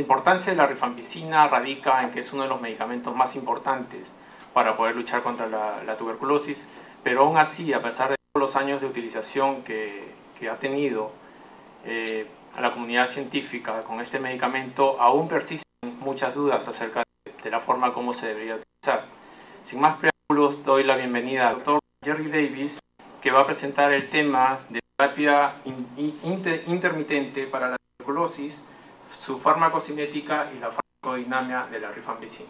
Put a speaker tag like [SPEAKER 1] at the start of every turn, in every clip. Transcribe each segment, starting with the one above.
[SPEAKER 1] importancia de la rifampicina radica en que es uno de los medicamentos más importantes para poder luchar contra la tuberculosis, pero aún así, a pesar de todos los años de utilización que ha tenido la comunidad científica con este medicamento, aún persisten muchas dudas acerca de la forma como se debería utilizar. Sin más preámbulos, doy la bienvenida al doctor Jerry Davis, que va a presentar el tema de terapia intermitente para la tuberculosis, su farmacocinética y la farmacodinámica de la rifampicina.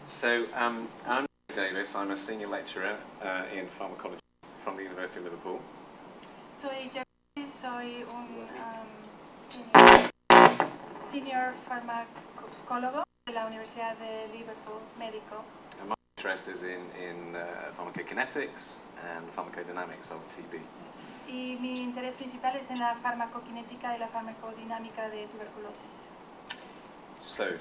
[SPEAKER 2] So, I'm Davis. I'm a senior lecturer in pharmacology from the University of Liverpool.
[SPEAKER 3] Soy Jerry, soy un senior farmacólogo de la Universidad de Liverpool, médico.
[SPEAKER 2] And my interest is in pharmacokinetics and pharmacodynamics of TB.
[SPEAKER 3] Y mi interés principal es en la farmacokinética y la farmacodinámica de tuberculosis.
[SPEAKER 2] So,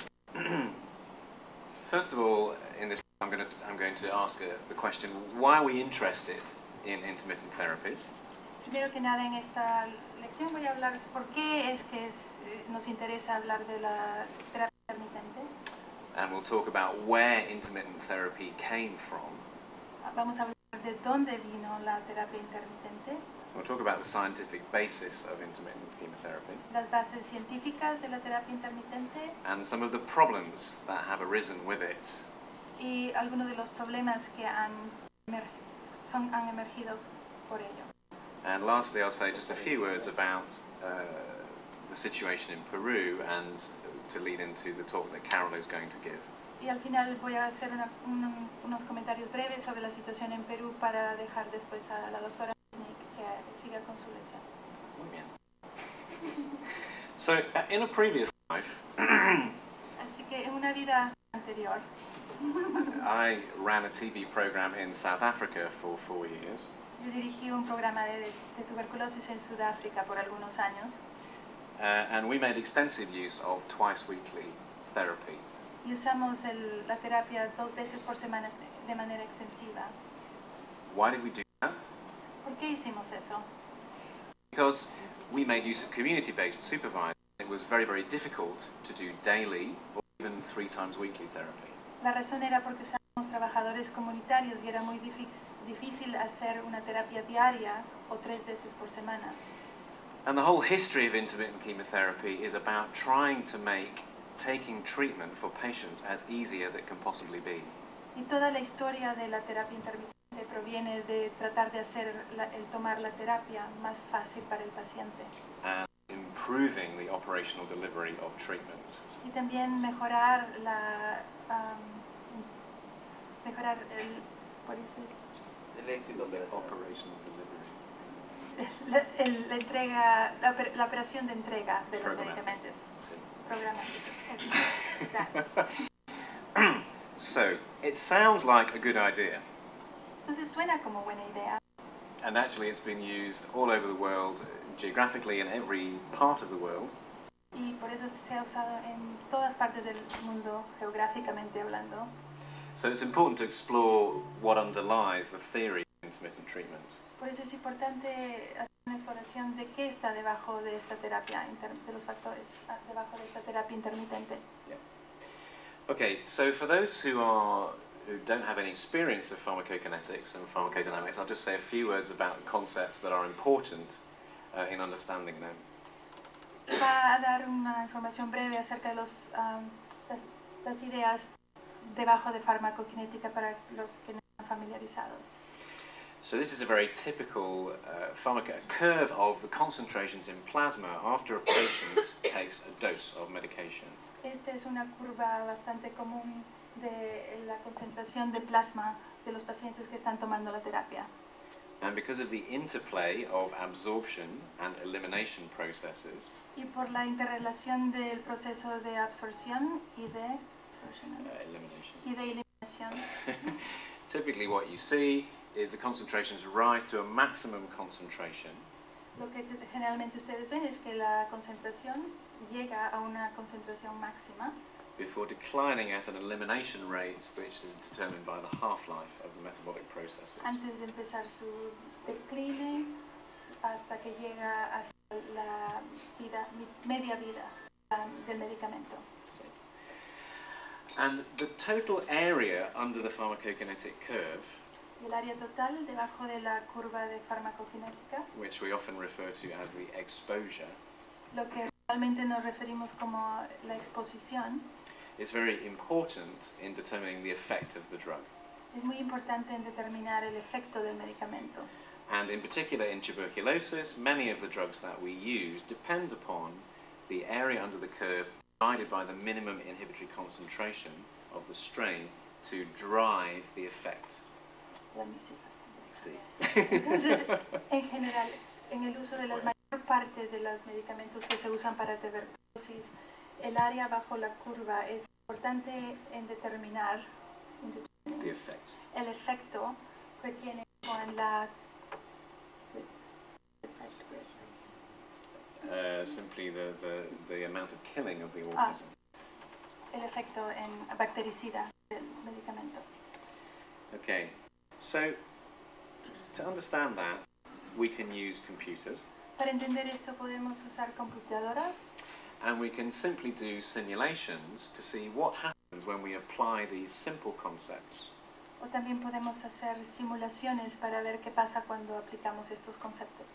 [SPEAKER 2] first of all, in this, I'm going to ask the question: why are we interested in intermittent therapy?
[SPEAKER 3] Primero que nada, en esta lección voy a hablar por qué es que nos interesa hablar de la terapia intermitente.
[SPEAKER 2] And we'll talk about where intermittent therapy came from.
[SPEAKER 3] Vamos a hablar de dónde vino la terapia intermitente.
[SPEAKER 2] We'll talk about the scientific basis of intermittent chemotherapy.
[SPEAKER 3] Las bases científicas de la terapia intermitente.
[SPEAKER 2] And some of the problems that have arisen with it.
[SPEAKER 3] Y algunos de los problemas que han emergido por ello.
[SPEAKER 2] And lastly, I'll say just a few words about the situation in Peru and to lead into the talk that Carol is going to give.
[SPEAKER 3] Y al final voy a hacer unos comentarios breves sobre la situación en Perú para dejar después a la doctora que siga con su lección.
[SPEAKER 2] Muy bien. So, in a previous life,
[SPEAKER 3] así que en una vida anterior,
[SPEAKER 2] I ran a TB program in South Africa for 4 years.
[SPEAKER 3] Yo dirigí un programa de tuberculosis en Sudáfrica por algunos años.
[SPEAKER 2] And we made extensive use of twice-weekly therapy.
[SPEAKER 3] Y usamos la terapia 2 veces por semana de manera extensiva.
[SPEAKER 2] Why did we do that?
[SPEAKER 3] ¿Por qué hicimos eso?
[SPEAKER 2] Because we made use of community-based supervision. It was very, very difficult to do daily or even 3 times weekly therapy.
[SPEAKER 3] La razón era porque usábamos trabajadores comunitarios y era muy difícil hacer una terapia diaria o 3 veces por semana.
[SPEAKER 2] And the whole history of intermittent chemotherapy is about trying to make taking treatment for patients as easy as it can possibly be.
[SPEAKER 3] Y toda la historia de la terapia intermitente proviene de tratar de hacer el tomar la terapia más fácil para el paciente.
[SPEAKER 2] And improving the operational delivery of treatment.
[SPEAKER 3] Y también mejorar
[SPEAKER 2] El éxito de la operational delivery.
[SPEAKER 3] La operación de entrega de los medicamentos.
[SPEAKER 2] Sí.
[SPEAKER 3] Programáticos.
[SPEAKER 2] So, it sounds like a good idea.
[SPEAKER 3] Entonces suena como buena idea.
[SPEAKER 2] And actually it's been used all over the world, geographically in every part of the world.
[SPEAKER 3] Y por eso se ha usado en todas partes del mundo, geográficamente hablando.
[SPEAKER 2] So it's important to explore what underlies the theory of intermittent treatment.
[SPEAKER 3] Por eso es importante hacer una exploración de qué está debajo de esta terapia, de los factores debajo de esta terapia intermitente.
[SPEAKER 2] Yeah. Okay, so for those who don't have any experience of pharmacokinetics and pharmacodynamics, I'll just say a few words about concepts that are important in understanding them.
[SPEAKER 3] Va a dar una información breve acerca de las ideas debajo de farmacokinética para los que no están familiarizados.
[SPEAKER 2] So this is a very typical curve of the concentrations in plasma after a patient takes a dose of medication.
[SPEAKER 3] Esta es una curva bastante común de la concentración de plasma de los pacientes que están tomando la terapia.
[SPEAKER 2] And because of the interplay of absorption and elimination processes,
[SPEAKER 3] y por la interrelación del proceso de absorción y de eliminación.
[SPEAKER 2] Typically what you see is the concentrations rise to a maximum concentration.
[SPEAKER 3] Lo que generalmente ustedes ven es que la concentración llega a una concentración máxima.
[SPEAKER 2] Before declining at an elimination rate which is determined by the half-life of the metabolic processes.
[SPEAKER 3] Antes de empezar su decline hasta que llega hasta la vida, media vida del medicamento.
[SPEAKER 2] And the total area under the pharmacokinetic curve,
[SPEAKER 3] El área total debajo de la curva de farmacokinética,
[SPEAKER 2] which we often refer to as the exposure,
[SPEAKER 3] lo que realmente nos referimos como la exposición,
[SPEAKER 2] is very important in determining the effect of the drug.
[SPEAKER 3] es muy importante en determinar el efecto del medicamento.
[SPEAKER 2] And in particular in tuberculosis, many of the drugs that we use depend upon the area under the curve divided by the minimum inhibitory concentration of the strain to drive the effect.
[SPEAKER 3] Let me see.
[SPEAKER 2] See.
[SPEAKER 3] Entonces, en general, en el uso de la mayor parte de los medicamentos que se usan para tuberculosis, el área bajo la curva es importante en determinar
[SPEAKER 2] The effect.
[SPEAKER 3] el efecto que tiene con la
[SPEAKER 2] Simply the amount of killing of the organism.
[SPEAKER 3] el efecto en bactericida del medicamento.
[SPEAKER 2] Okay, so to understand that, we can use computers
[SPEAKER 3] Para entender esto podemos usar computadoras
[SPEAKER 2] and we can simply do simulations to see what happens when we apply these simple concepts
[SPEAKER 3] o también podemos hacer simulaciones para ver qué pasa cuando aplicamos estos conceptos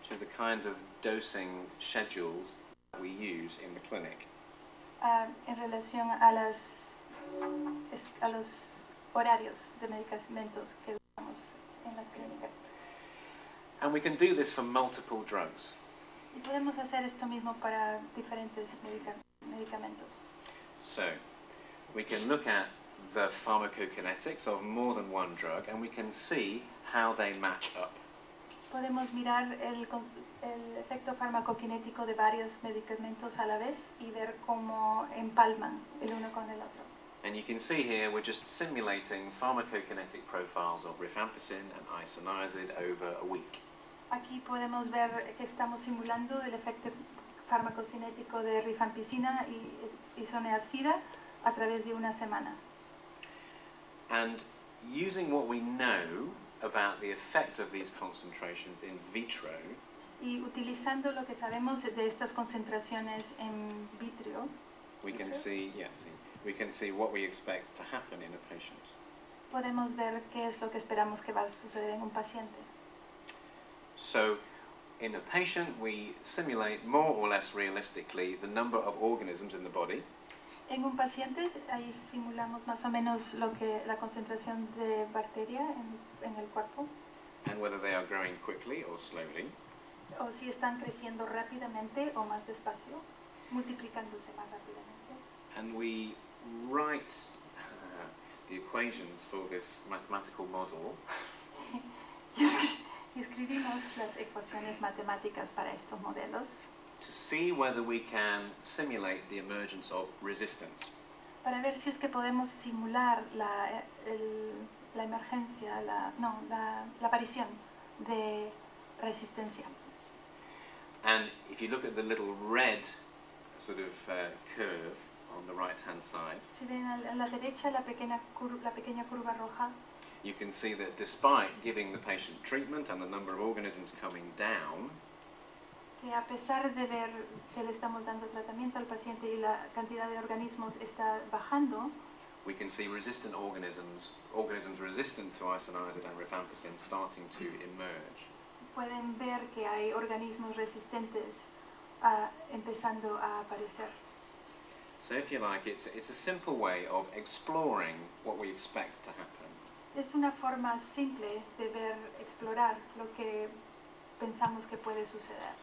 [SPEAKER 2] to the kind of dosing schedules that we use in the clinic.
[SPEAKER 3] En relación a los horarios de medicamentos que usamos en las clínicas.
[SPEAKER 2] And we can do this for multiple drugs.
[SPEAKER 3] Y podemos hacer esto mismo para diferentes medicamentos.
[SPEAKER 2] So, we can look at the pharmacokinetics of more than one drug and we can see how they match up.
[SPEAKER 3] Podemos mirar el efecto farmacokinético de varios medicamentos a la vez y ver cómo empalman el uno con el otro.
[SPEAKER 2] And you can see here we're just simulating pharmacokinetic profiles of rifampicin and isoniazid over a week.
[SPEAKER 3] Aquí podemos ver que estamos simulando el efecto farmacocinético de rifampicina y isoniazida a través de una semana.
[SPEAKER 2] And using what we know about the effect of these concentrations in vitro,
[SPEAKER 3] Y utilizando lo que sabemos de estas concentraciones en vitrio,
[SPEAKER 2] we can see what we expect to happen in a patient.
[SPEAKER 3] podemos ver qué es lo que esperamos que va a suceder en un paciente.
[SPEAKER 2] So, in a patient, we simulate more or less realistically the number of organisms in the body.
[SPEAKER 3] En un paciente, ahí simulamos más o menos la concentración de bacteria en el cuerpo,
[SPEAKER 2] And whether they are growing quickly or slowly.
[SPEAKER 3] o si están creciendo rápidamente o más despacio, multiplicándose más rápidamente.
[SPEAKER 2] And we write the equations for this mathematical model
[SPEAKER 3] Y escribimos las ecuaciones matemáticas para estos modelos
[SPEAKER 2] to see whether we can simulate the emergence of resistance.
[SPEAKER 3] para ver si es que podemos simular la emergencia, la aparición de resistencia.
[SPEAKER 2] And if you look at the little red sort of curve on the right-hand side,
[SPEAKER 3] Si ven a la derecha la pequeña curva roja,
[SPEAKER 2] you can see that despite giving the patient treatment and the number of organisms coming down,
[SPEAKER 3] que a pesar de ver que le estamos dando tratamiento al paciente y la cantidad de organismos está bajando,
[SPEAKER 2] we can see resistant organisms resistant to isoniazid and rifampicin starting to emerge.
[SPEAKER 3] pueden ver que hay organismos resistentes empezando a aparecer.
[SPEAKER 2] So if you like, it's a simple way of exploring what we expect to happen.
[SPEAKER 3] Es una forma simple de ver, explorar lo que pensamos que puede suceder.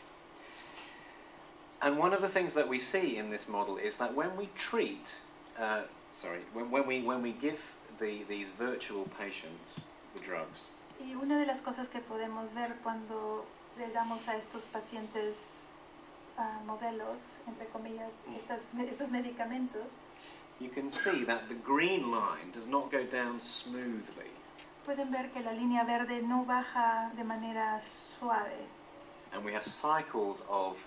[SPEAKER 2] And one of the things that we see in this model is that when we treat, when we give these virtual patients the drugs,
[SPEAKER 3] Y una de las cosas que podemos ver cuando le damos a estos pacientes modelos, entre comillas, estos medicamentos,
[SPEAKER 2] you can see that the green line does not go down smoothly.
[SPEAKER 3] pueden ver que la línea verde no baja de manera suave.
[SPEAKER 2] And we have cycles of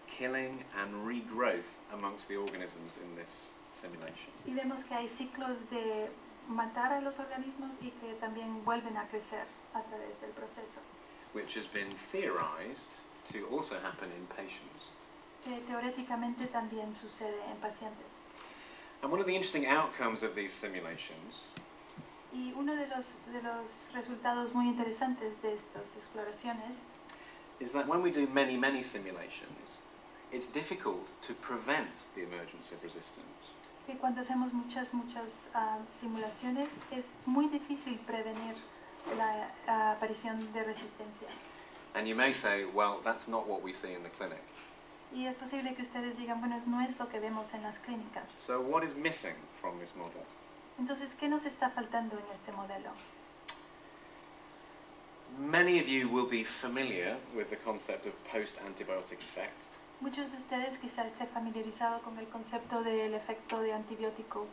[SPEAKER 2] killing and regrowth amongst the organisms in this simulation.
[SPEAKER 3] Y vemos que hay ciclos de matar a los organismos y que también vuelven a crecer a través del proceso.
[SPEAKER 2] Which has been theorized to also happen in patients.
[SPEAKER 3] que teóricamente también sucede en pacientes.
[SPEAKER 2] And one of the interesting outcomes of these simulations
[SPEAKER 3] Y uno de los resultados muy interesantes de estas exploraciones
[SPEAKER 2] is that when we do many simulations, it's difficult to prevent the emergence of resistance.
[SPEAKER 3] que cuando hacemos muchas simulaciones es muy difícil prevenir la aparición de resistencia.
[SPEAKER 2] And you may say, well, that's not what we see in the clinic.
[SPEAKER 3] Y es posible que ustedes digan, bueno, no es lo que vemos en las clínicas.
[SPEAKER 2] So what is missing from this model?
[SPEAKER 3] Entonces, ¿qué nos está faltando en este modelo?
[SPEAKER 2] Many of you will be familiar with the concept of post-antibiotic effect.
[SPEAKER 3] Muchos de ustedes quizá estén familiarizados con el concepto del efecto de antibiótico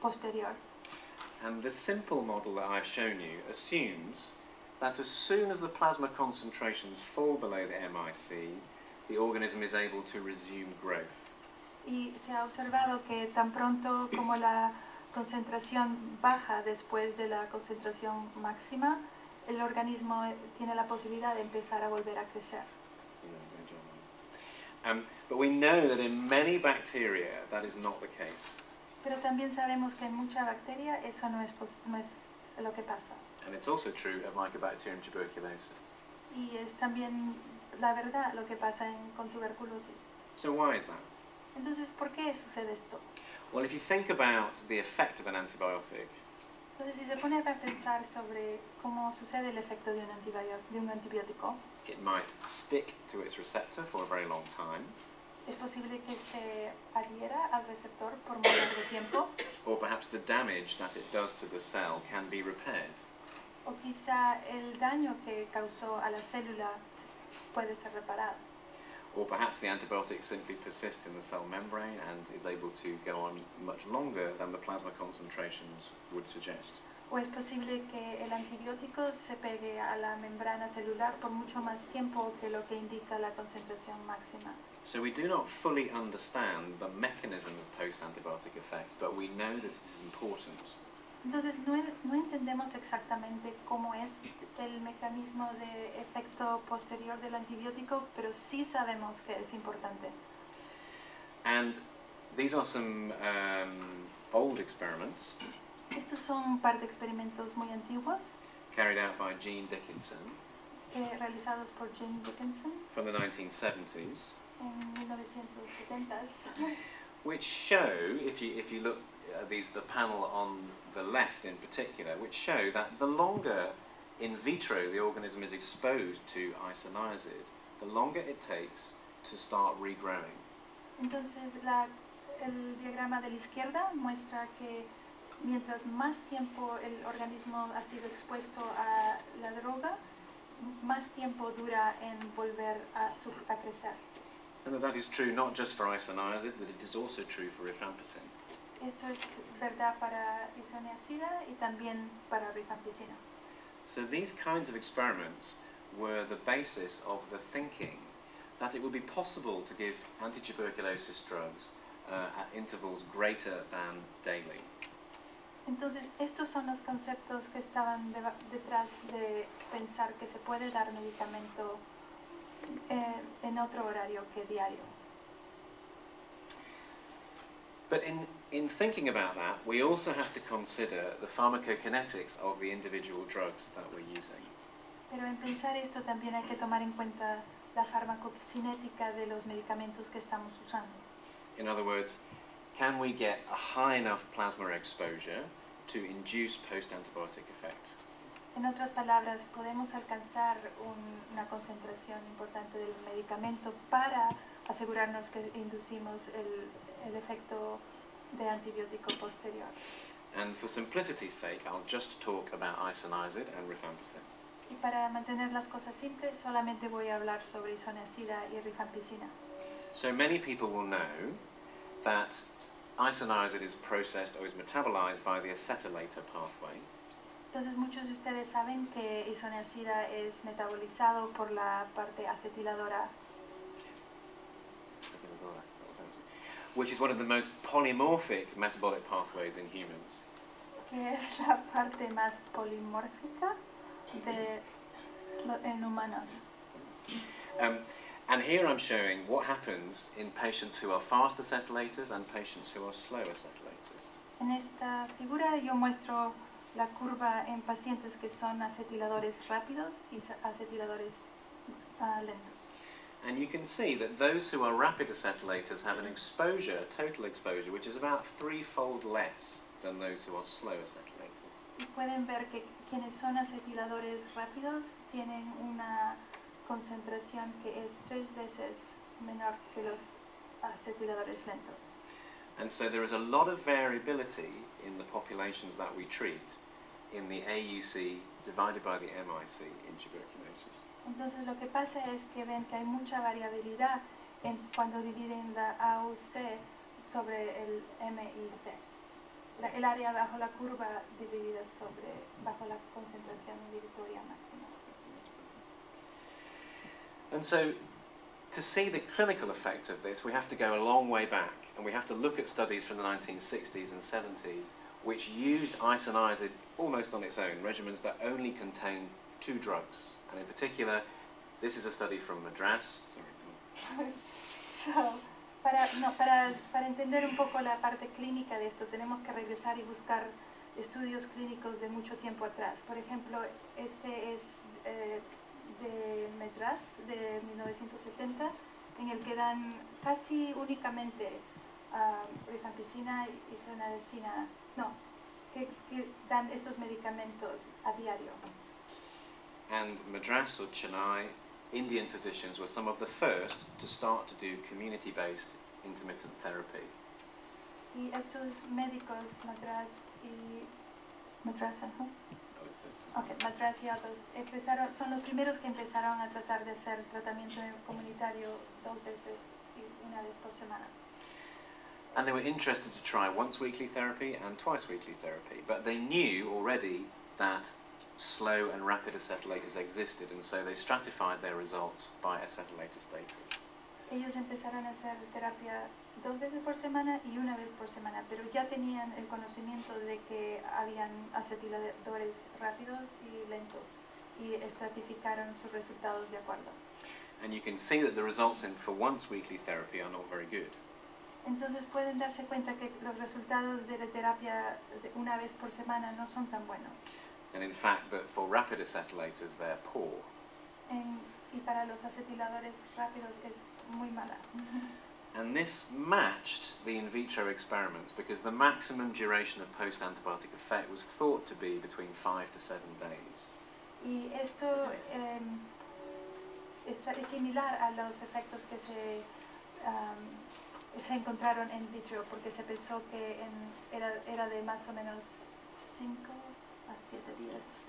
[SPEAKER 3] posterior.
[SPEAKER 2] And the simple model that I've shown you assumes that as soon as the plasma concentrations fall below the MIC, the organism is able to resume growth.
[SPEAKER 3] Y se ha observado que tan pronto como la concentración baja después de la concentración máxima, el organismo tiene la posibilidad de empezar a volver a crecer.
[SPEAKER 2] But we know that in many bacteria that is not the case.
[SPEAKER 3] Pero también sabemos que en mucha bacteria eso no es lo que pasa.
[SPEAKER 2] And it's also true of Mycobacterium tuberculosis.
[SPEAKER 3] Y es también la verdad lo que pasa con tuberculosis.
[SPEAKER 2] So why is that?
[SPEAKER 3] Entonces, ¿por qué sucede esto?
[SPEAKER 2] Well, if you think about the effect of an antibiotic,
[SPEAKER 3] Entonces, si se pone a pensar sobre cómo sucede el efecto de un antibiótico,
[SPEAKER 2] it might stick to its receptor for a very long time,
[SPEAKER 3] es posible que se adhiera al receptor por muy largo tiempo,
[SPEAKER 2] or perhaps the damage that it does to the cell can be repaired.
[SPEAKER 3] o quizá el daño que causó a la célula puede ser reparado.
[SPEAKER 2] Or perhaps the antibiotic simply persists in the cell membrane and is able to go on much longer than the plasma concentrations would suggest.
[SPEAKER 3] O es posible que el antibiótico se pegue a la membrana celular por mucho más tiempo que lo que indica la concentración máxima.
[SPEAKER 2] So we do not fully understand the mechanism of post-antibiotic effect, but we know that it is important.
[SPEAKER 3] Entonces no entendemos exactamente cómo es el mecanismo de efecto posterior del antibiótico, pero sí sabemos que es importante.
[SPEAKER 2] And these are some old experiments
[SPEAKER 3] Estos son un par de experimentos muy antiguos
[SPEAKER 2] carried out by Jean Dickinson
[SPEAKER 3] realizados por Jane Dickinson
[SPEAKER 2] from the 1970s,
[SPEAKER 3] en 1970s,
[SPEAKER 2] which show, if you look at the panel on the left in particular, which show that the longer in vitro the organism is exposed to isoniazid, the longer it takes to start regrowing.
[SPEAKER 3] Entonces el diagrama de la izquierda muestra que mientras más tiempo el organismo ha sido expuesto a la droga, más tiempo dura en volver a crecer.
[SPEAKER 2] And that is true not just for isoniazid, that it is also true for rifampicin.
[SPEAKER 3] Esto es verdad para isoniazida y también para rifampicina.
[SPEAKER 2] So these kinds of experiments were the basis of the thinking that it would be possible to give anti-tuberculosis drugs at intervals greater than daily.
[SPEAKER 3] Entonces, estos son los conceptos que estaban detrás de pensar que se puede dar medicamento en otro horario que diario.
[SPEAKER 2] But in thinking about that, we also have to consider the pharmacokinetics of the individual drugs that we're using.
[SPEAKER 3] Pero en pensar esto también hay que tomar en cuenta la farmacocinética de los medicamentos que estamos usando.
[SPEAKER 2] In other words, can we get a high enough plasma exposure to induce post-antibiotic effect?
[SPEAKER 3] En otras palabras, podemos alcanzar una concentración importante del medicamento para asegurarnos que inducimos el efecto de antibiótico posterior.
[SPEAKER 2] And for simplicity's sake, I'll just talk about isoniazid and rifampicin.
[SPEAKER 3] Y para mantener las cosas simples, solamente voy a hablar sobre isoniazida y rifampicina.
[SPEAKER 2] So many people will know that isoniazid is processed or is metabolized by the acetylator pathway.
[SPEAKER 3] Entonces muchos de ustedes saben que isoniazida es metabolizado por la parte acetiladora,
[SPEAKER 2] which is one of the most polymorphic metabolic pathways in humans.
[SPEAKER 3] que es la parte más polimórfica en humanos.
[SPEAKER 2] And here I'm showing what happens in patients who are fast acetylators and patients who are slow acetylators.
[SPEAKER 3] En esta figura yo muestro la curva en pacientes que son acetiladores rápidos y acetiladores lentos.
[SPEAKER 2] And you can see that those who are rapid acetylators have an exposure, a total exposure, which is about 3-fold less than those who are slow acetylators.
[SPEAKER 3] Y pueden ver que quienes son acetiladores rápidos tienen una concentración que es 3 veces menor que los acetiladores lentos.
[SPEAKER 2] And so there is a lot of variability in the populations that we treat in the AUC divided by the MIC in tuberculosis.
[SPEAKER 3] Entonces lo que pasa es que ven que hay mucha variabilidad cuando dividen la AUC sobre el MIC. El área bajo la curva dividida bajo la concentración inhibitoria máxima.
[SPEAKER 2] And so to see the clinical effect of this, we have to go a long way back, and we have to look at studies from the 1960s and 70s which used isoniazid almost on its own, regimens that only contain 2 drugs. And in particular, this is a study from Madras.
[SPEAKER 3] So, para entender un poco la parte clínica de esto, tenemos que regresar y buscar estudios clínicos de mucho tiempo atrás. Por ejemplo, este es de Madras, de 1970, en el que dan casi únicamente rifampicina y isoniazida, que dan estos medicamentos a diario.
[SPEAKER 2] And Madras or Chennai, Indian physicians were some of the first to start to do community-based intermittent therapy.
[SPEAKER 3] Y estos médicos, Madras y Madras y otros, son los primeros que empezaron a tratar de hacer tratamiento comunitario 2 veces y 1 vez por semana.
[SPEAKER 2] And they were interested to try once-weekly therapy and twice-weekly therapy, but they knew already that slow and rapid acetylators existed, and so they stratified their results by acetylator status.
[SPEAKER 3] Ellos empezaron a hacer terapia 2 veces por semana y 1 vez por semana, pero ya tenían el conocimiento de que habían acetiladores rápidos y lentos y estratificaron sus resultados de acuerdo.
[SPEAKER 2] And you can see that the results for once-weekly therapy are not very good.
[SPEAKER 3] Entonces pueden darse cuenta que los resultados de la terapia de 1 vez por semana no son tan buenos.
[SPEAKER 2] And in fact, that for rapid acetylators, they're poor.
[SPEAKER 3] Y para los acetiladores rápidos es muy mala.
[SPEAKER 2] And this matched the in vitro experiments because the maximum duration of post-antibiotic effect was thought to be between 5 to 7 days.
[SPEAKER 3] Y esto es similar a los efectos que se encontraron in vitro, porque se pensó que era de más o menos 5 a 7 días.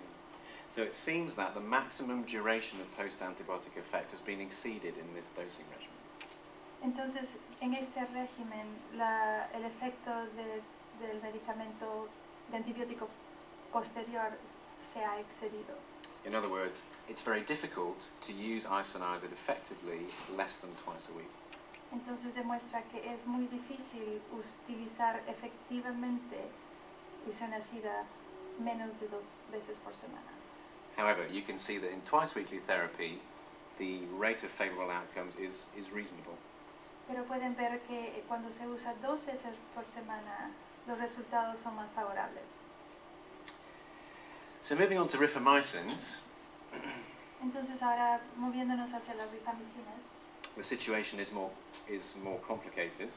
[SPEAKER 2] So it seems that the maximum duration of post-antibiotic effect has been exceeded in this dosing regimen.
[SPEAKER 3] Entonces, en este régimen, el efecto del medicamento de antibiótico posterior se ha excedido.
[SPEAKER 2] In other words, it's very difficult to use isoniazid effectively less than twice a week.
[SPEAKER 3] Entonces demuestra que es muy difícil utilizar efectivamente isoniazida menos de 2 veces por semana.
[SPEAKER 2] However, you can see that in twice-weekly therapy, the rate of favorable outcomes is reasonable.
[SPEAKER 3] Pero pueden ver que cuando se usa 2 veces por semana, los resultados son más favorables.
[SPEAKER 2] So moving on to rifamycins,
[SPEAKER 3] Entonces ahora moviéndonos hacia las rifamicinas,
[SPEAKER 2] the situation is more complicated.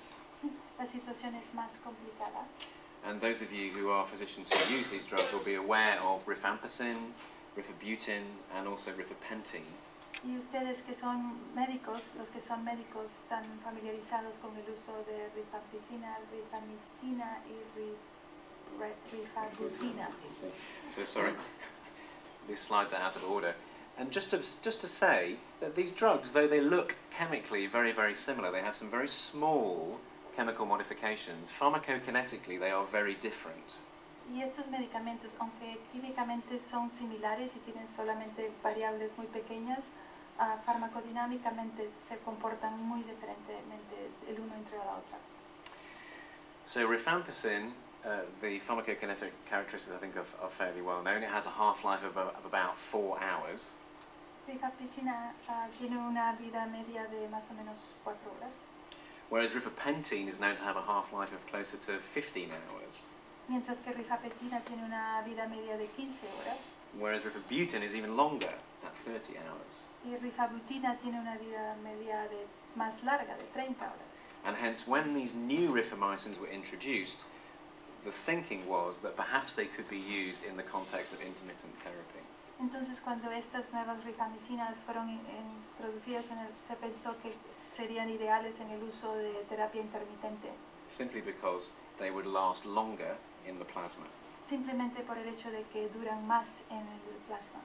[SPEAKER 3] la situación es más complicada.
[SPEAKER 2] And those of you who are physicians who use these drugs will be aware of rifampicin, rifabutin, and also rifapentine.
[SPEAKER 3] Y ustedes que son médicos, los que son médicos están familiarizados con el uso de rifampicina, rifamicina y rifabutina.
[SPEAKER 2] So sorry, these slides are out of order. And just to say that these drugs, though they look chemically very, very similar, they have some very small chemical modifications. Pharmacokinetically, they are very different.
[SPEAKER 3] Y estos medicamentos, aunque químicamente son similares y tienen solamente variables muy pequeñas, farmacodinámicamente se comportan muy diferentemente el uno entre la otra.
[SPEAKER 2] So rifampicin, the pharmacokinetic characteristics I think are fairly well known. It has a half-life of about 4 hours.
[SPEAKER 3] Rifampicina tiene una vida media de más o menos 4 horas,
[SPEAKER 2] whereas rifapentine is known to have a half-life of closer to 15 hours,
[SPEAKER 3] mientras que rifampicina tiene una vida media de 15 horas
[SPEAKER 2] whereas rifabutine is even longer, at 30 hours.
[SPEAKER 3] y rifabutina tiene una vida media más larga, de 30 horas.
[SPEAKER 2] And hence, when these new rifamycins were introduced, the thinking was that perhaps they could be used in the context of intermittent therapy.
[SPEAKER 3] Entonces, cuando estas nuevas rifamicinas fueron introducidas, se pensó que serían ideales en el uso de terapia intermitente,
[SPEAKER 2] Simply because they would last longer in the plasma.
[SPEAKER 3] simplemente por el hecho de que duran más en el plasma.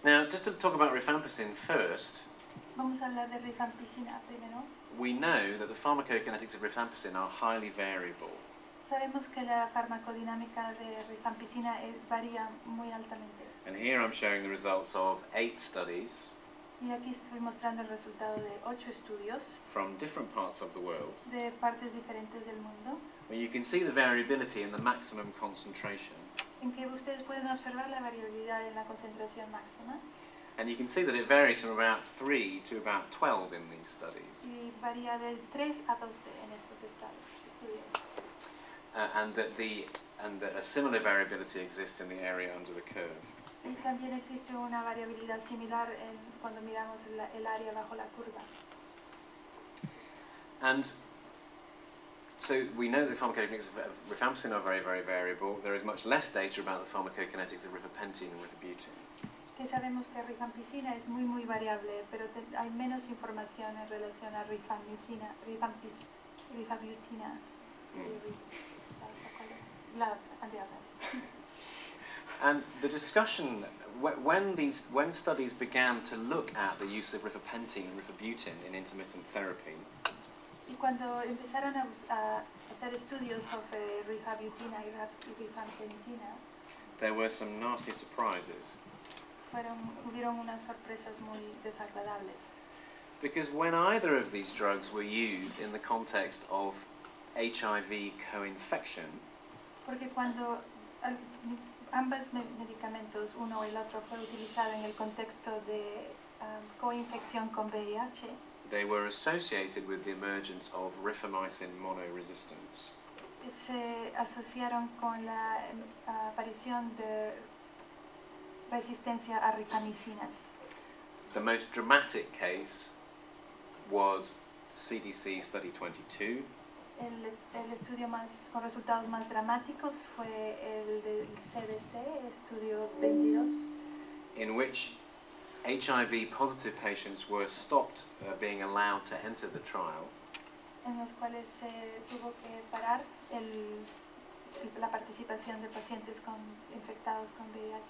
[SPEAKER 2] Now, just to talk about rifampicin first,
[SPEAKER 3] Vamos a hablar de rifampicina primero.
[SPEAKER 2] we know that the pharmacokinetics of rifampicin are highly variable.
[SPEAKER 3] Sabemos que la farmacodinámica de rifampicina varía muy altamente.
[SPEAKER 2] And here I'm showing the results of 8 studies
[SPEAKER 3] Y aquí estoy mostrando el resultado de 8 estudios
[SPEAKER 2] from different parts of the world,
[SPEAKER 3] de partes diferentes del mundo,
[SPEAKER 2] where you can see the variability in the maximum concentration.
[SPEAKER 3] en que ustedes pueden observar la variabilidad en la concentración máxima.
[SPEAKER 2] And you can see that it varies from about 3 to about 12 in these studies.
[SPEAKER 3] Y varía de 3 a 12 en estos estudios.
[SPEAKER 2] And that a similar variability exists in the area under the curve.
[SPEAKER 3] Y también existe una variabilidad similar cuando miramos el área bajo la curva.
[SPEAKER 2] And so we know that the pharmacokinetics of rifampicin are very, very variable. There is much less data about the pharmacokinetics of rifapentine and rifabutine.
[SPEAKER 3] Que sabemos que rifampicina es muy variable, pero hay menos información en relación a rifabutina
[SPEAKER 2] And the discussion, when studies began to look at the use of rifapentine and rifabutine in intermittent therapy,
[SPEAKER 3] Y cuando empezaron a hacer estudios sobre rifabutina y rifampicina,
[SPEAKER 2] there were some nasty surprises.
[SPEAKER 3] hubieron unas sorpresas muy desagradables.
[SPEAKER 2] Because when either of these drugs were used in the context of HIV co-infection,
[SPEAKER 3] Porque cuando ambos medicamentos, uno o el otro, fue utilizado en el contexto de coinfección con VIH,
[SPEAKER 2] they were associated with the emergence of rifamycin monoresistance.
[SPEAKER 3] se asociaron con la aparición de resistencia a rifamicinas.
[SPEAKER 2] The most dramatic case was CDC Study 22,
[SPEAKER 3] El estudio con resultados más dramáticos fue el del CDC, estudio 22,
[SPEAKER 2] in which HIV positive patients were stopped being allowed to enter the trial
[SPEAKER 3] en los cuales se tuvo que parar la participación de pacientes infectados con VIH.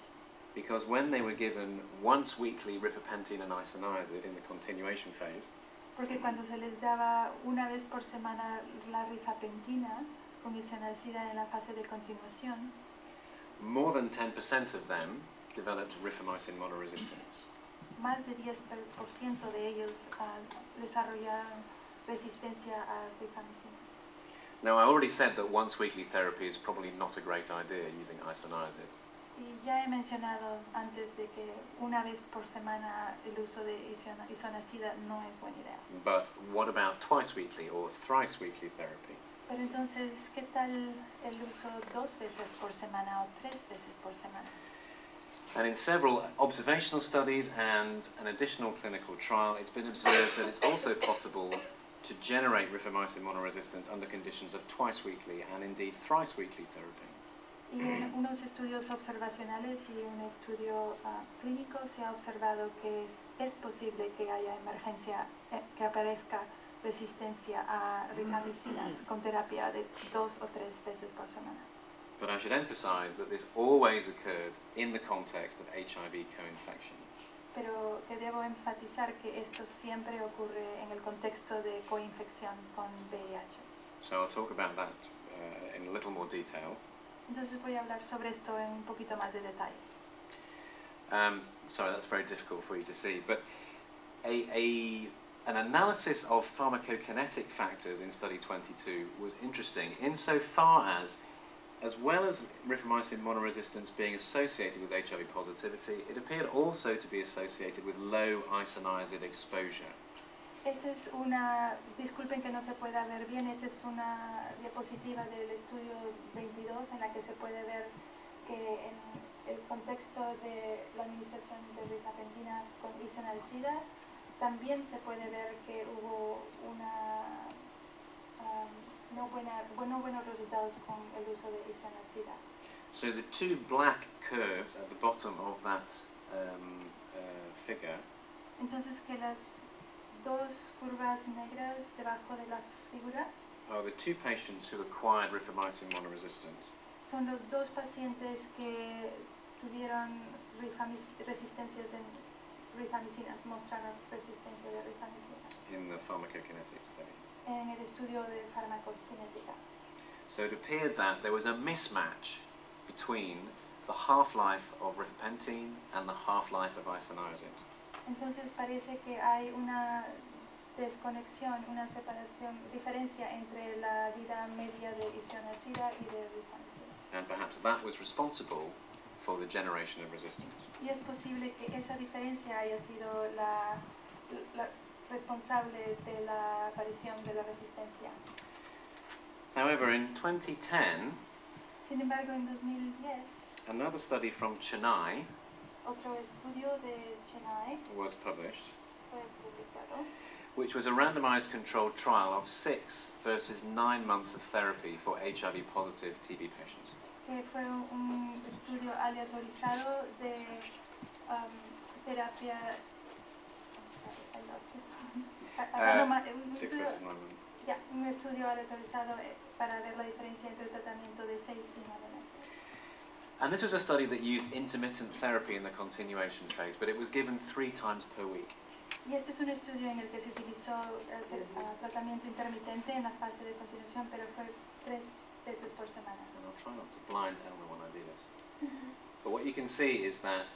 [SPEAKER 2] because when they were given once weekly rifapentine and isoniazid in the continuation phase,
[SPEAKER 3] Porque cuando se les daba una vez por semana la rifapentina con isoniazida en la fase de continuación,
[SPEAKER 2] more than 10% of them developed rifamycin monoresistance.
[SPEAKER 3] más de 10% de ellos desarrollaron resistencia a rifamicinas.
[SPEAKER 2] Now, I already said that once weekly therapy is probably not a great idea using isoniazid.
[SPEAKER 3] Y ya he mencionado antes de que una vez por semana el uso de isoniazida no es buena idea.
[SPEAKER 2] But what about twice weekly or thrice weekly therapy?
[SPEAKER 3] Pero entonces, ¿qué tal el uso 2 veces por semana o 3 veces por semana?
[SPEAKER 2] And in several observational studies and an additional clinical trial, it's been observed that it's also possible to generate rifamycin monoresistance under conditions of twice weekly and indeed thrice weekly therapy.
[SPEAKER 3] Y en unos estudios observacionales y un estudio clínico se ha observado que es posible que haya emergencia, que aparezca resistencia a rifamicinas con terapia de 2 o 3 veces por semana.
[SPEAKER 2] But I should emphasize that this always occurs in the context of HIV co-infection.
[SPEAKER 3] Pero que debo enfatizar que esto siempre ocurre en el contexto de coinfección con VIH.
[SPEAKER 2] So I'll talk about that in a little more detail.
[SPEAKER 3] Entonces voy a hablar sobre esto en un poquito más de detalle.
[SPEAKER 2] Sorry, that's very difficult for you to see, but an analysis of pharmacokinetic factors in study 22 was interesting insofar as as well as rifamycin monoresistance being associated with HIV positivity, it appeared also to be associated with low isoniazid exposure.
[SPEAKER 3] Esta es una, disculpen que no se pueda ver bien, esta es una diapositiva del estudio 22 en la que se puede ver que en el contexto de la administración de rifampicina con isoniazida también se puede ver que hubo una buenos resultados con el uso de isoniazida.
[SPEAKER 2] So the two black curves at the bottom of that figure
[SPEAKER 3] Entonces que las dos curvas negras debajo de la figura
[SPEAKER 2] are the two patients who acquired rifamycin monoresistance.
[SPEAKER 3] son los dos pacientes que tuvieron resistencia de rifamicinas, mostraron resistencia de rifamicinas
[SPEAKER 2] In the pharmacokinetic study.
[SPEAKER 3] en el estudio de farmacocinética.
[SPEAKER 2] So it appeared that there was a mismatch between the half-life of rifapentine and the half-life of isoniazid.
[SPEAKER 3] Entonces parece que hay una desconexión, una separación, diferencia entre la vida media de isoniazida y de rifamicina.
[SPEAKER 2] And perhaps that was responsible for the generation of resistance.
[SPEAKER 3] Y es posible que esa diferencia haya sido la responsable de la aparición de la resistencia.
[SPEAKER 2] However, in 2010,
[SPEAKER 3] Sin embargo, en 2010,
[SPEAKER 2] another study from Chennai
[SPEAKER 3] otro estudio de Chennai
[SPEAKER 2] was published,
[SPEAKER 3] fue publicado,
[SPEAKER 2] which was a randomized controlled trial of 6 versus 9 months of therapy for HIV-positive TB patients.
[SPEAKER 3] que fue un estudio aleatorizado de terapia. I'm sorry, I lost it.
[SPEAKER 2] 6 versus 9 months.
[SPEAKER 3] Un estudio aleatorizado para ver la diferencia entre el tratamiento de 6 y 9 meses.
[SPEAKER 2] And this was a study that used intermittent therapy in the continuation phase, but it was given 3 times per week.
[SPEAKER 3] Y este es un estudio en el que se utilizó tratamiento intermitente en la fase de continuación, pero fue 3 veces por semana.
[SPEAKER 2] And I'll try not to blind Elmer when I do this. But what you can see is that,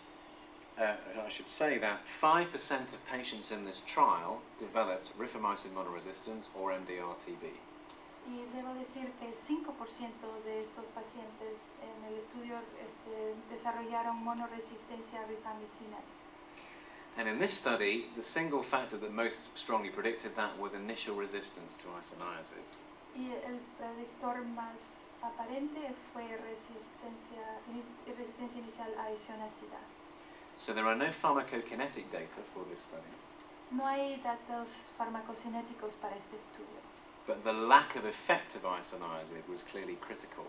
[SPEAKER 2] I should say that 5% of patients in this trial developed rifamycin monoresistance or MDR-TB.
[SPEAKER 3] Y debo decir que 5% de estos pacientes en el estudio desarrollaron monoresistencia a rifamicinas.
[SPEAKER 2] And in this study, the single factor that most strongly predicted that was initial resistance to isoniazids.
[SPEAKER 3] Y el predictor más aparente fue resistencia inicial a isoniazida.
[SPEAKER 2] So there are no pharmacokinetic data for this study,
[SPEAKER 3] No hay datos farmacocinéticos para este estudio,
[SPEAKER 2] but the lack of effect of isoniazid was clearly critical.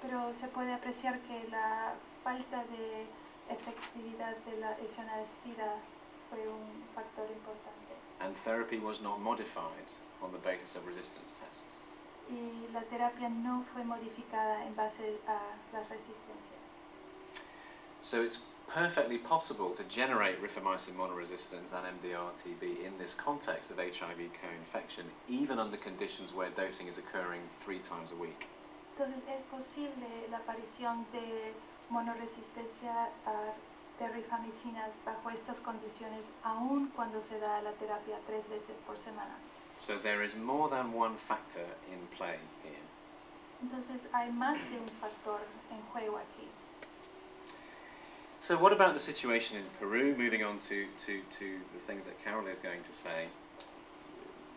[SPEAKER 3] pero se puede apreciar que la falta de efectividad de la isoniazida fue un factor importante.
[SPEAKER 2] And therapy was not modified on the basis of resistance tests.
[SPEAKER 3] Y la terapia no fue modificada en base a la resistencia.
[SPEAKER 2] So it's perfectly possible to generate rifamycin monoresistance and MDR-TB in this context of HIV co-infection, even under conditions where dosing is occurring 3 times a week.
[SPEAKER 3] Entonces es posible la aparición de monoresistencia de rifamicinas bajo estas condiciones, aun cuando se da la terapia 3 veces por semana.
[SPEAKER 2] So there is more than one factor in play here.
[SPEAKER 3] Entonces hay más de un factor en juego aquí.
[SPEAKER 2] So what about the situation in Peru? Moving on to the things that Carol is going to say.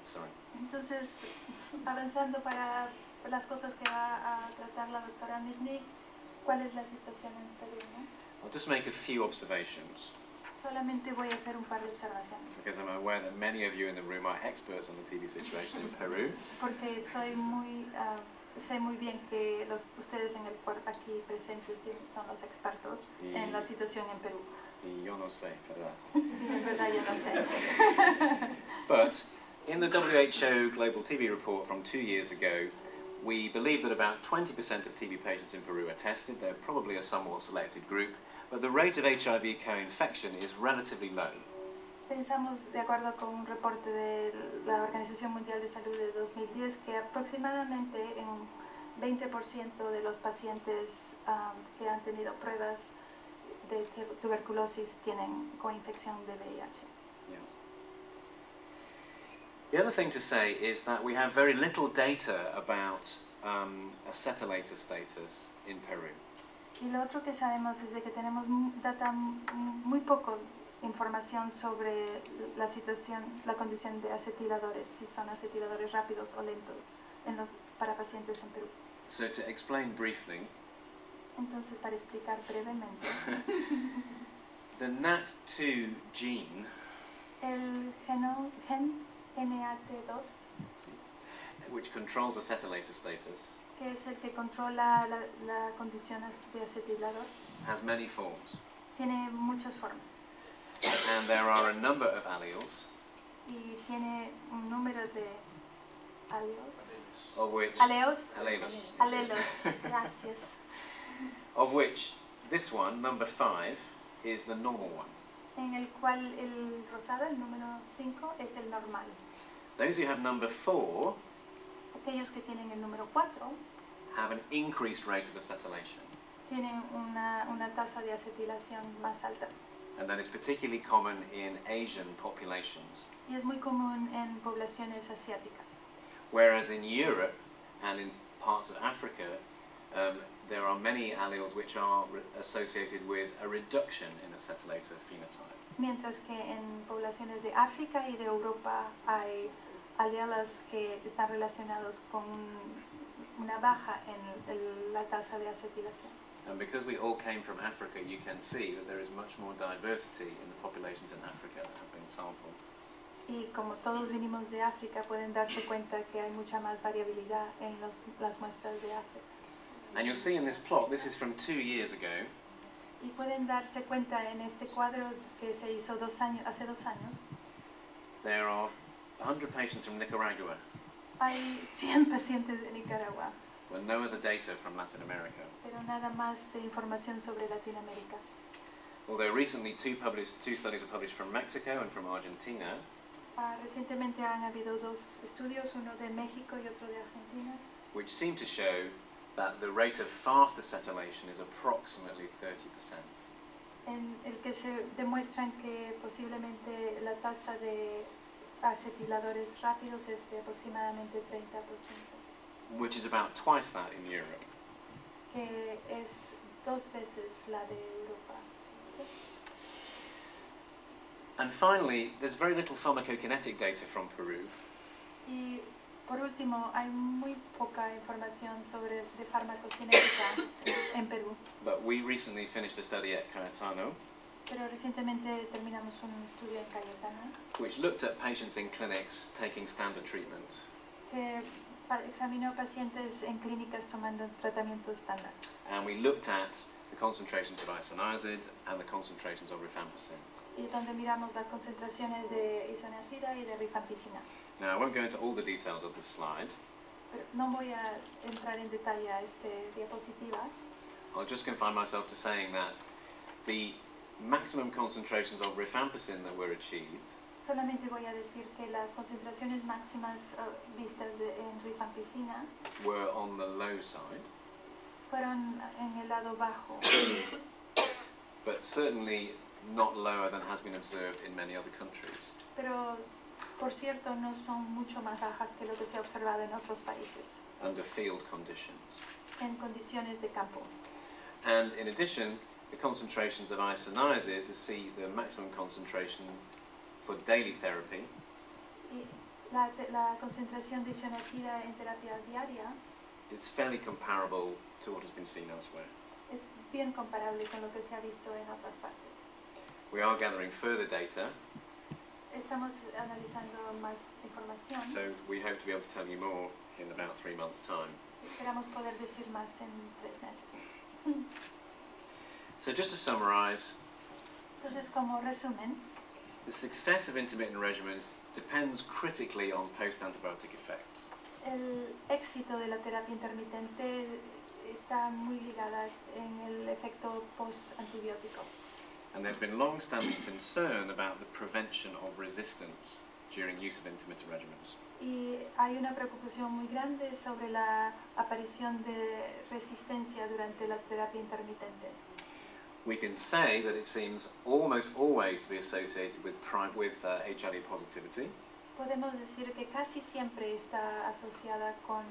[SPEAKER 2] Sorry.
[SPEAKER 3] Entonces, avanzando para las cosas que va a tratar la doctora Mitnick, ¿cuál es la situación en Perú? ¿No?
[SPEAKER 2] I'll just make a few observations,
[SPEAKER 3] Solamente voy a hacer un par de observaciones,
[SPEAKER 2] because I'm aware that many of you in the room are experts on the TB situation in Peru.
[SPEAKER 3] porque sé muy bien que ustedes en el cuerpo aquí presentes son los expertos en la situación en Perú.
[SPEAKER 2] Y yo no sé, ¿verdad?
[SPEAKER 3] En verdad yo no sé.
[SPEAKER 2] But in the WHO Global TB report from 2 years ago, we believe that about 20% of TB patients in Peru are tested. They're probably a somewhat selected group, but the rate of HIV co-infection is relatively low.
[SPEAKER 3] Pensamos, de acuerdo con un reporte de la Organización Mundial de Salud de 2010, que aproximadamente en 20% de los pacientes que han tenido pruebas de tuberculosis tienen coinfección de VIH.
[SPEAKER 2] The other thing to say is that we have very little data about acetylator status in Peru.
[SPEAKER 3] Y lo otro que sabemos es de que tenemos muy poco información sobre la situación, la condición de acetiladores, si son acetiladores rápidos o lentos para pacientes en Perú.
[SPEAKER 2] So to explain briefly,
[SPEAKER 3] entonces para explicar brevemente,
[SPEAKER 2] the NAT2 gene,
[SPEAKER 3] el gen NAT2,
[SPEAKER 2] which controls acetylator status,
[SPEAKER 3] que es el que controla la condición de acetilador,
[SPEAKER 2] has many forms.
[SPEAKER 3] Tiene muchas formas.
[SPEAKER 2] And there are a number of alleles,
[SPEAKER 3] y tiene un número de
[SPEAKER 2] alelos,
[SPEAKER 3] gracias.
[SPEAKER 2] Of which this one, number 5, is the normal one.
[SPEAKER 3] En el cual el rosado, el número 5, es el normal.
[SPEAKER 2] Those who have number 4
[SPEAKER 3] aquellos que tienen el número 4
[SPEAKER 2] have an increased rate of acetylation.
[SPEAKER 3] Tienen una tasa de acetilación más alta.
[SPEAKER 2] And that is particularly common in Asian populations.
[SPEAKER 3] Y es muy común en poblaciones asiáticas.
[SPEAKER 2] Whereas in Europe and in parts of Africa, there are many alleles which are associated with a reduction in acetylator phenotype.
[SPEAKER 3] Mientras que en poblaciones de África y de Europa hay alelos que están relacionados con una baja en la tasa de acetilación.
[SPEAKER 2] And because we all came from Africa, you can see that there is much more diversity in the populations in Africa that have been sampled.
[SPEAKER 3] Y como todos venimos de África, pueden darse cuenta que hay mucha más variabilidad en las muestras de África.
[SPEAKER 2] And you'll see in this plot, this is from 2 years ago.
[SPEAKER 3] Y pueden darse cuenta en este cuadro que se hizo hace 2 años.
[SPEAKER 2] There are 100 patients from Nicaragua.
[SPEAKER 3] Hay 100 pacientes de Nicaragua.
[SPEAKER 2] Well, no other data from Latin America.
[SPEAKER 3] Pero nada más de información sobre Latinoamérica.
[SPEAKER 2] Although recently two studies were published from Mexico and from Argentina.
[SPEAKER 3] Recientemente han habido 2 estudios, uno de México y otro de Argentina.
[SPEAKER 2] Which seem to show that the rate of fast acetylation is approximately 30%.
[SPEAKER 3] En el que se demuestran que posiblemente la tasa de acetiladores rápidos es de aproximadamente 30%.
[SPEAKER 2] Which is about twice that in Europe.
[SPEAKER 3] Que es 2 veces la de Europa.
[SPEAKER 2] And finally, there's very little pharmacokinetic data from Peru.
[SPEAKER 3] Y por último, hay muy poca información de farmacocinética en Perú.
[SPEAKER 2] But we recently finished a study at Cayetano,
[SPEAKER 3] pero recientemente terminamos un estudio en Cayetano,
[SPEAKER 2] which looked at patients in clinics taking standard treatment.
[SPEAKER 3] Que examinó pacientes en clínicas tomando tratamiento estándar.
[SPEAKER 2] And we looked at the concentrations of isoniazid and the concentrations of rifampicin.
[SPEAKER 3] Y donde miramos las concentraciones de isoniazida y de rifampicina.
[SPEAKER 2] Now, I won't go into all the details of this slide.
[SPEAKER 3] Pero no voy a entrar en detalle a esta diapositiva.
[SPEAKER 2] I'll just confine myself to saying that the maximum concentrations of rifampicin that were achieved
[SPEAKER 3] Solamente voy a decir que las concentraciones máximas vistas en rifampicina
[SPEAKER 2] were on the low side.
[SPEAKER 3] Fueron en el lado bajo.
[SPEAKER 2] But certainly not lower than has been observed in many other countries.
[SPEAKER 3] Pero por cierto no son mucho más bajas que lo que se ha observado en otros países.
[SPEAKER 2] Under field conditions.
[SPEAKER 3] En condiciones de campo.
[SPEAKER 2] And in addition, the concentrations of isoniazid, the maximum concentration for daily therapy,
[SPEAKER 3] y la concentración de isoniazida en terapia diaria
[SPEAKER 2] is fairly comparable to what has been seen elsewhere.
[SPEAKER 3] Es bien comparable con lo que se ha visto en otras partes.
[SPEAKER 2] We are gathering further data.
[SPEAKER 3] Estamos analizando más información.
[SPEAKER 2] So we hope to be able to tell you more in about 3 months' time.
[SPEAKER 3] Esperamos poder decir más en 3 meses.
[SPEAKER 2] So just to summarize,
[SPEAKER 3] entonces como resumen,
[SPEAKER 2] the success of intermittent regimens depends critically on post-antibiotic effects.
[SPEAKER 3] El éxito de la terapia intermitente está muy ligada en el efecto post-antibiótico.
[SPEAKER 2] And there's been long-standing concern about the prevention of resistance during use of intermittent regimens.
[SPEAKER 3] Y hay una preocupación muy grande sobre la aparición de resistencia durante la terapia intermitente.
[SPEAKER 2] We can say that it seems almost always to be associated with HIV positivity.
[SPEAKER 3] podemos decir que casi siempre está asociada con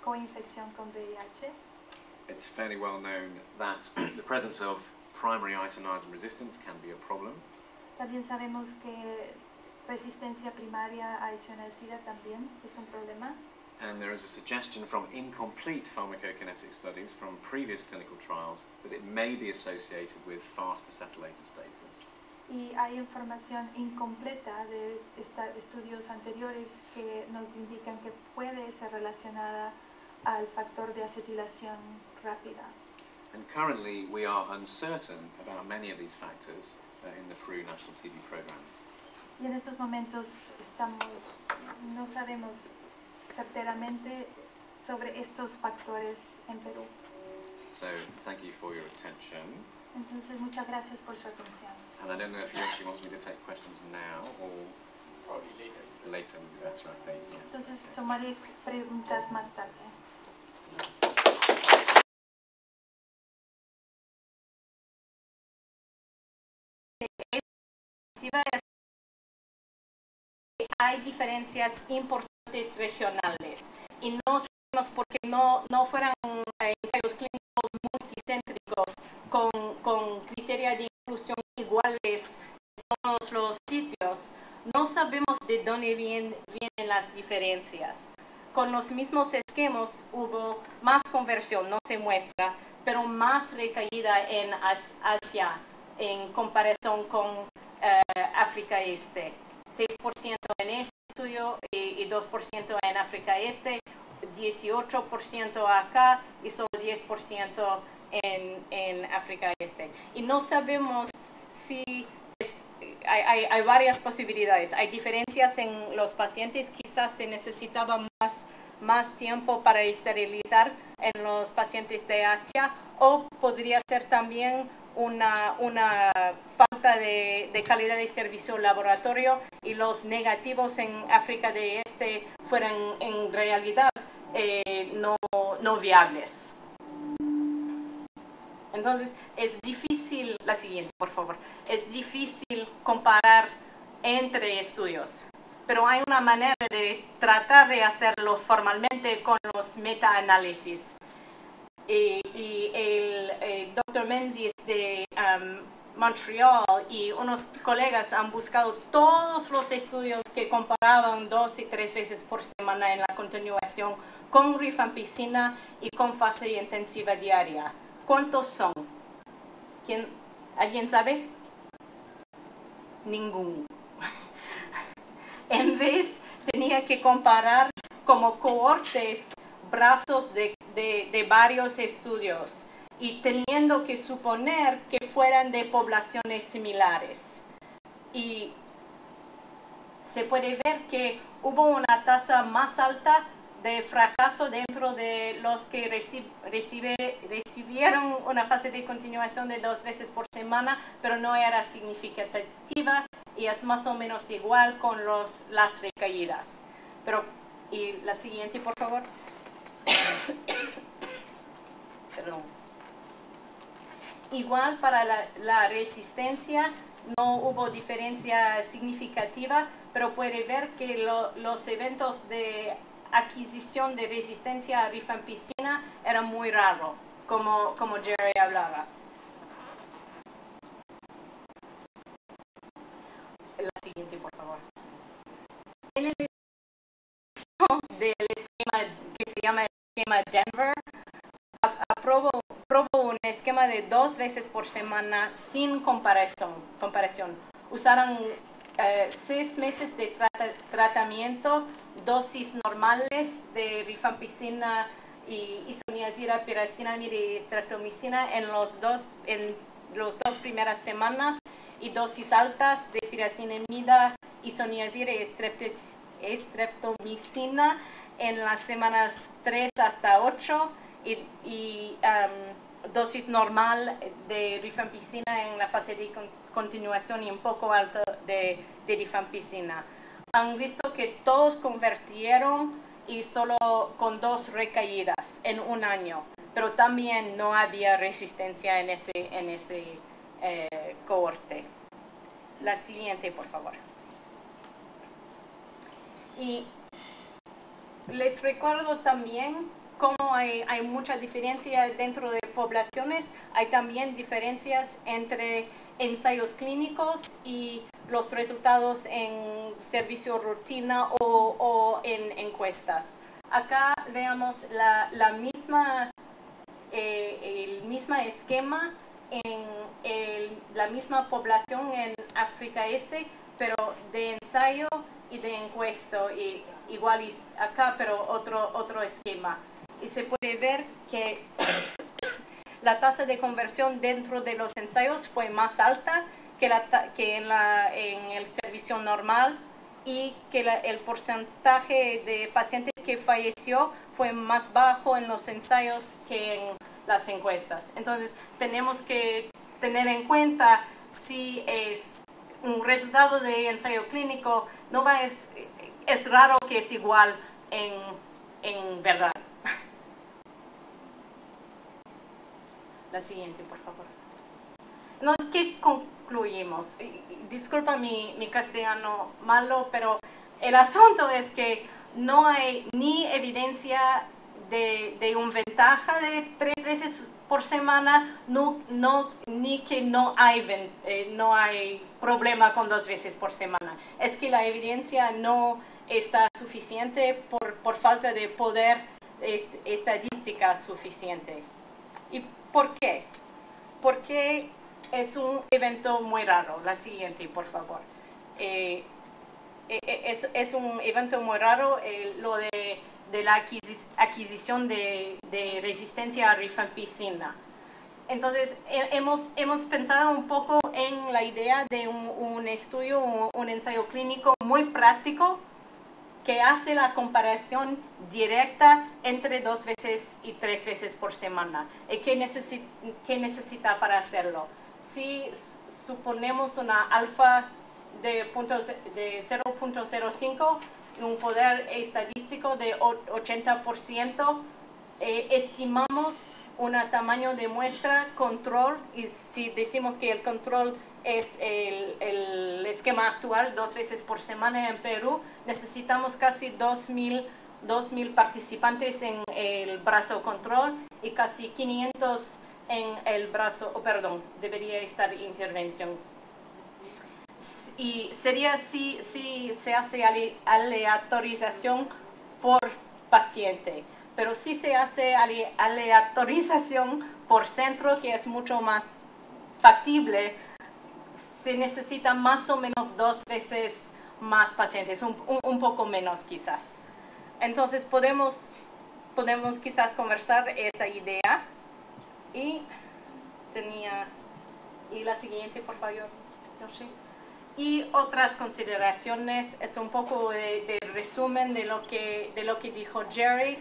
[SPEAKER 3] coinfección con VIH.
[SPEAKER 2] It's fairly well known that the presence of primary isoniazid resistance can be a problem.
[SPEAKER 3] También sabemos que resistencia primaria a isoniazida también es un problema.
[SPEAKER 2] And there is a suggestion from incomplete pharmacokinetic studies from previous clinical trials that it may be associated with fast acetylated status.
[SPEAKER 3] Y hay información incompleta de estudios anteriores que nos indican que puede ser relacionada al factor de acetilación rápida.
[SPEAKER 2] And currently we are uncertain about many of these factors in the Peru National TB Program.
[SPEAKER 3] Y en estos momentos no sabemos certeramente sobre estos factores en Perú.
[SPEAKER 2] So thank you for your attention.
[SPEAKER 3] Entonces, muchas gracias por su atención.
[SPEAKER 2] And I don't know if you actually want me to take questions now or
[SPEAKER 1] Probably later.
[SPEAKER 2] later would be better, I think. Yes.
[SPEAKER 3] Entonces, tomaré preguntas más tarde.
[SPEAKER 4] Hay diferencias importantes regionales y no sabemos por qué no fueran ensayos clínicos multicéntricos con criterios de inclusión iguales en todos los sitios. No sabemos de dónde vienen las diferencias. Con los mismos esquemas hubo más conversión, no se muestra, pero más recaída en Asia en comparación con África Este. 6% en este estudio y 2% en África Este, 18% acá y solo 10% en África Este. Y no sabemos si hay varias posibilidades. Hay diferencias en los pacientes, quizás se necesitaba más tiempo para esterilizar en los pacientes de Asia, o podría ser también una falta de calidad de servicio laboratorio y los negativos en África de Este fueran en realidad no viables. Entonces es difícil, la siguiente por favor, es difícil comparar entre estudios, pero hay una manera de tratar de hacerlo formalmente con los metaanálisis. Y el Dr. Menzies de Montreal y unos colegas han buscado todos los estudios que comparaban 2 y 3 veces por semana en la continuación con rifampicina y con fase intensiva diaria. ¿Cuántos son? ¿Alguien sabe? Ninguno. En vez, tenía que comparar como cohortes brazos de varios estudios y teniendo que suponer que fueran de poblaciones similares. Y se puede ver que hubo una tasa más alta de fracaso dentro de los que recibieron una fase de continuación de 2 veces por semana, pero no era significativa y es más o menos igual con las recaídas. Y la siguiente, por favor. Perdón. Igual para la resistencia no hubo diferencia significativa, pero puede ver que los eventos de adquisición de resistencia a rifampicina eran muy raros, como Jerry hablaba. La siguiente, por favor. En el del esquema que se llama el esquema Denver, aprobó un esquema de 2 veces por semana sin comparación. Usaron 6 meses de tratamiento, dosis normales de rifampicina y isoniazida, piracinamida y streptomicina en los dos primeras semanas, y dosis altas de piracinamida, isoniazida y streptomicina en las semanas 3 hasta 8 y dosis normal de rifampicina en la fase de continuación y un poco alta de rifampicina. Han visto que todos convirtieron y solo con 2 recaídas en un año, pero también no había resistencia en ese cohorte. La siguiente, por favor. Y les recuerdo también cómo hay mucha diferencia dentro de poblaciones. Hay también diferencias entre ensayos clínicos y los resultados en servicio rutina o en encuestas. Acá veamos el mismo esquema en la misma población en África Este, pero de ensayo y de encuesta, y igual acá, pero otro esquema. Y se puede ver que la tasa de conversión dentro de los ensayos fue más alta que en el servicio normal, y que el porcentaje de pacientes que falleció fue más bajo en los ensayos que en las encuestas. Entonces, tenemos que tener en cuenta si es un resultado de ensayo clínico, es raro que es igual en verdad. La siguiente, por favor. No es que concluimos. Disculpa mi castellano malo, pero el asunto es que no hay ni evidencia de una ventaja de 3 veces por semana, ni que no hay problema con 2 veces por semana. Es que la evidencia no está suficiente por falta de poder estadística suficiente. ¿Y por qué? Porque es un evento muy raro. La siguiente, por favor. Es un evento muy raro lo de la adquisición de resistencia a rifampicina. Entonces, hemos pensado un poco en la idea de un estudio, un ensayo clínico muy práctico que hace la comparación directa entre 2 veces y 3 veces por semana. ¿Qué necesita para hacerlo? Si suponemos una alfa de 0.05, un poder estadístico de 80%, estimamos un tamaño de muestra control, y si decimos que el control es el esquema actual, 2 veces por semana en Perú, necesitamos casi 2.000 participantes en el brazo control y casi 500 en el brazo, debería estar intervención. Y sería si se hace aleatorización por paciente, pero si se hace aleatorización por centro, que es mucho más factible, se necesita más o menos 2 veces más pacientes, un poco menos quizás. Entonces podemos quizás conversar esa idea. Y la siguiente, por favor. Y otras consideraciones, es un poco de resumen de lo que dijo Jerry.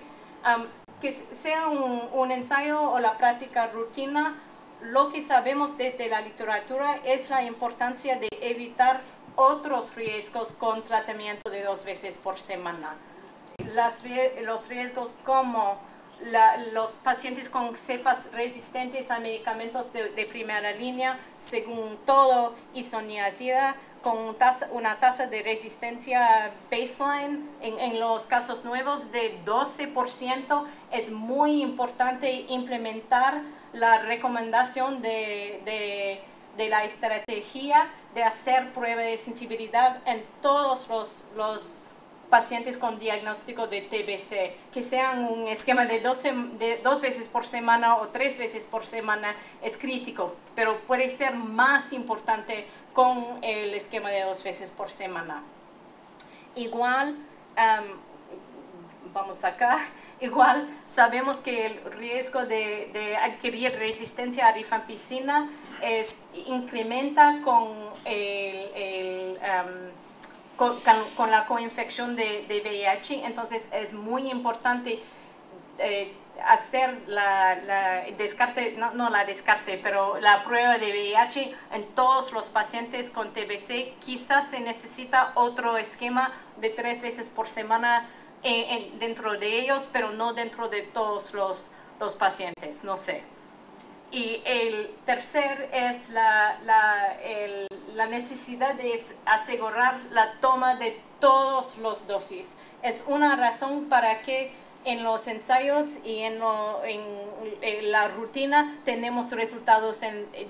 [SPEAKER 4] Que sea un ensayo o la práctica rutina, lo que sabemos desde la literatura es la importancia de evitar otros riesgos con tratamiento de 2 veces por semana. Los riesgos como los pacientes con cepas resistentes a medicamentos de primera línea, según todo, isoniazida, con una tasa de resistencia baseline en los casos nuevos de 12%, es muy importante implementar la recomendación de la estrategia de hacer prueba de sensibilidad en todos los pacientes con diagnóstico de TBC, que sean un esquema de 2 veces por semana o 3 veces por semana es crítico, pero puede ser más importante con el esquema de 2 veces por semana. Igual, vamos acá, igual sabemos que el riesgo de adquirir resistencia a rifampicina incrementa con la coinfección de VIH, entonces es muy importante hacer pero la prueba de VIH en todos los pacientes con TBC. Quizás se necesita otro esquema de 3 veces por semana dentro de ellos, pero no dentro de todos los pacientes, no sé. Y el tercer es la necesidad de asegurar la toma de todas las dosis. Es una razón para que en los ensayos y en la rutina tenemos resultados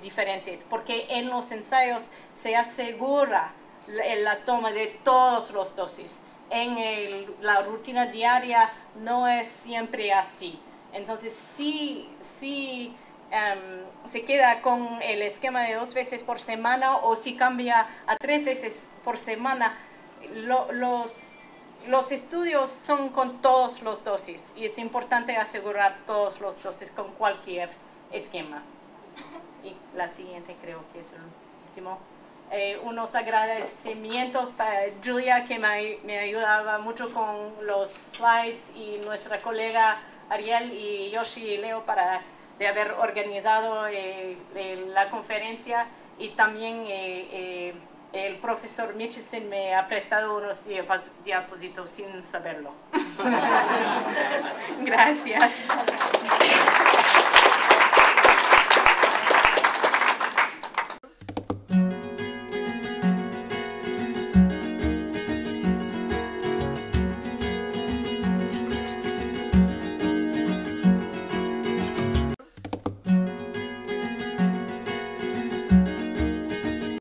[SPEAKER 4] diferentes, porque en los ensayos se asegura la toma de todas las dosis. En la rutina diaria no es siempre así. Entonces, si se queda con el esquema de 2 veces por semana o si cambia a 3 veces por semana, los estudios son con todas las dosis y es importante asegurar todas las dosis con cualquier esquema. Y la siguiente creo que es el último. Unos agradecimientos para Julia, que me ayudaba mucho con los slides, y nuestra colega Ariel y Yoshi y Leo de haber organizado la conferencia, y también el profesor Mitchison me ha prestado unos diapositivos sin saberlo. Gracias.